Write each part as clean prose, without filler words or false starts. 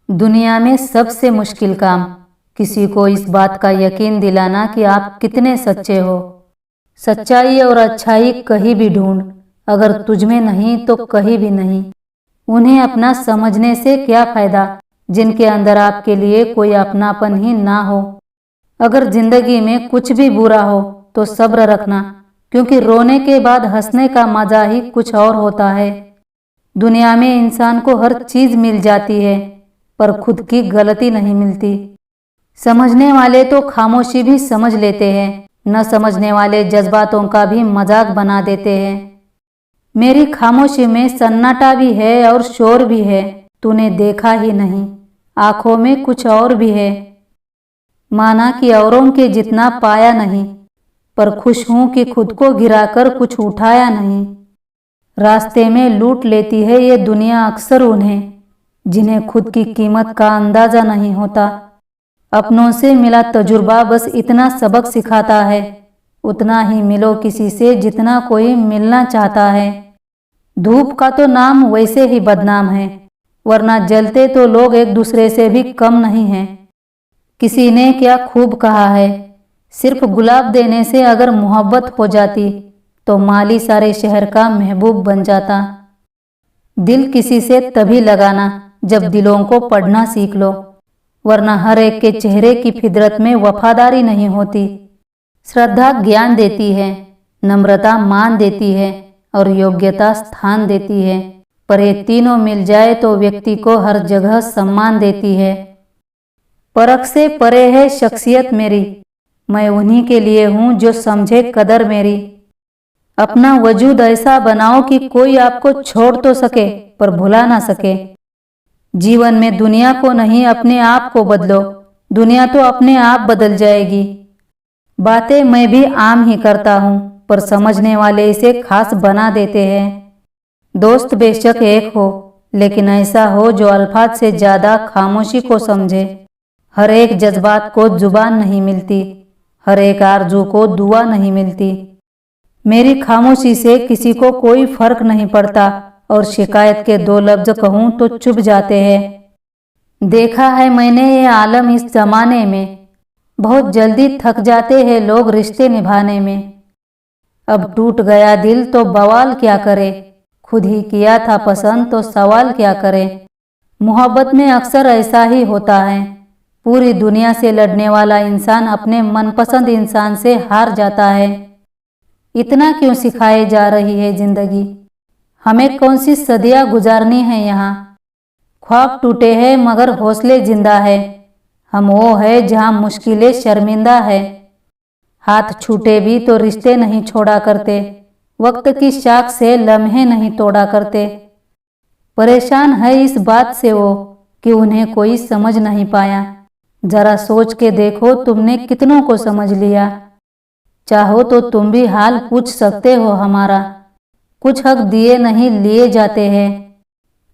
दुनिया में सबसे मुश्किल काम किसी को इस बात का यकीन दिलाना कि आप कितने सच्चे हो। सच्चाई और अच्छाई कहीं भी ढूंढ, अगर तुझ में नहीं तो कहीं भी नहीं। उन्हें अपना समझने से क्या फायदा जिनके अंदर आपके लिए कोई अपनापन ही ना हो। अगर जिंदगी में कुछ भी बुरा हो तो सब्र रखना, क्योंकि रोने के बाद हंसने का मजा ही कुछ और होता है। दुनिया में इंसान को हर चीज मिल जाती है, पर खुद की गलती नहीं मिलती। समझने वाले तो खामोशी भी समझ लेते हैं, न समझने वाले जज्बातों का भी मजाक बना देते हैं। मेरी खामोशी में सन्नाटा भी है और शोर भी है, तूने देखा ही नहीं। आंखों में कुछ और भी है, माना कि औरों के जितना पाया नहीं, पर खुश हूं कि खुद को गिराकर कुछ उठाया नहीं। रास्ते में लूट लेती है ये दुनिया अक्सर उन्हें, जिन्हें खुद की कीमत का अंदाजा नहीं होता। अपनों से मिला तजुर्बा बस इतना सबक सिखाता है, उतना ही मिलो किसी से जितना कोई मिलना चाहता है। धूप का तो नाम वैसे ही बदनाम है, वरना जलते तो लोग एक दूसरे से भी कम नहीं हैं। किसी ने क्या खूब कहा है, सिर्फ गुलाब देने से अगर मोहब्बत हो जाती तो माली सारे शहर का महबूब बन जाता। दिल किसी से तभी लगाना जब दिलों को पढ़ना सीख लो, वरना हर एक के चेहरे की फितरत में वफादारी नहीं होती। श्रद्धा ज्ञान देती है, नम्रता मान देती है और योग्यता स्थान देती है, पर ये तीनों मिल जाए तो व्यक्ति को हर जगह सम्मान देती है। परख से परे है शख्सियत मेरी, मैं उन्हीं के लिए हूँ जो समझे कदर मेरी। अपना वजूद ऐसा बनाओ कि कोई आपको छोड़ तो सके पर भुला ना सके। जीवन में दुनिया को नहीं अपने आप को बदलो, दुनिया तो अपने आप बदल जाएगी। बातें मैं भी आम ही करता हूँ, पर समझने वाले इसे खास बना देते हैं। दोस्त बेशक एक हो, लेकिन ऐसा हो जो अल्फाज से ज्यादा खामोशी को समझे। हर एक जज्बात को जुबान नहीं मिलती, हर एक आरज़ू को दुआ नहीं मिलती। मेरी खामोशी से किसी को कोई फर्क नहीं पड़ता, और शिकायत के दो लफ्ज कहूँ तो चुप जाते हैं। देखा है मैंने ये आलम इस जमाने में, बहुत जल्दी थक जाते हैं लोग रिश्ते निभाने में। अब टूट गया दिल तो बवाल क्या करे, खुद ही किया था पसंद तो सवाल क्या करे। मोहब्बत में अक्सर ऐसा ही होता है, पूरी दुनिया से लड़ने वाला इंसान अपने मनपसंद इंसान से हार जाता है। इतना क्यों सिखाए जा रही है जिंदगी, हमें कौन सी सदियां गुजारनी है यहाँ। ख्वाब टूटे हैं मगर हौसले जिंदा है, हम वो है जहाँ मुश्किलें शर्मिंदा है। हाथ छूटे भी तो रिश्ते नहीं छोड़ा करते, वक्त की शाख से लम्हे नहीं तोड़ा करते। परेशान है इस बात से वो कि उन्हें कोई समझ नहीं पाया। जरा सोच के देखो तुमने कितनों को समझ लिया। चाहो तो तुम भी हाल पूछ सकते हो हमारा, कुछ हक दिए नहीं लिए जाते हैं।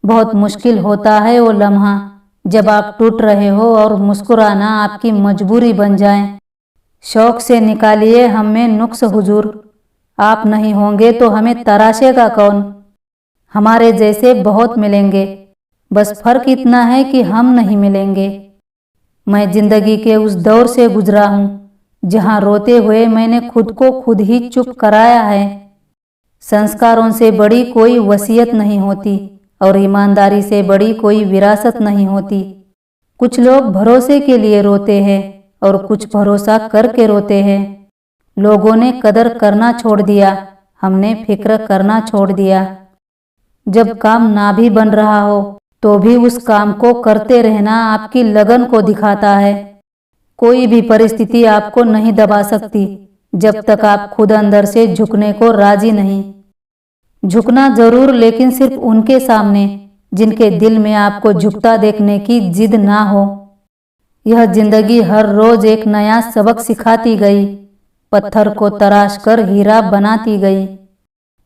बहुत मुश्किल होता है वो लम्हा जब आप टूट रहे हो और मुस्कुराना आपकी मजबूरी बन जाए। शौक से निकालिए हम में नुक्स हुजूर, आप नहीं होंगे तो हमें तराशेगा कौन। हमारे जैसे बहुत मिलेंगे, बस फर्क इतना है कि हम नहीं मिलेंगे। मैं जिंदगी के उस दौर से गुजरा हूँ जहाँ रोते हुए मैंने खुद को खुद ही चुप कराया है। संस्कारों से बड़ी कोई वसीयत नहीं होती और ईमानदारी से बड़ी कोई विरासत नहीं होती। कुछ लोग भरोसे के लिए रोते हैं और कुछ भरोसा करके रोते हैं। लोगों ने कदर करना छोड़ दिया, हमने फिक्र करना छोड़ दिया। जब काम ना भी बन रहा हो तो भी उस काम को करते रहना आपकी लगन को दिखाता है। कोई भी परिस्थिति आपको नहीं दबा सकती जब तक आप खुद अंदर से झुकने को राजी नहीं। झुकना जरूर, लेकिन सिर्फ उनके सामने जिनके दिल में आपको झुकता देखने की जिद ना हो। यह जिंदगी हर रोज एक नया सबक सिखाती गई, पत्थर को तराश कर हीरा बनाती गई।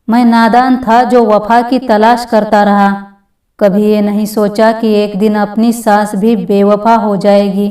मैं नादान था जो वफा की तलाश करता रहा, कभी ये नहीं सोचा कि एक दिन अपनी सांस भी बेवफा हो जाएगी।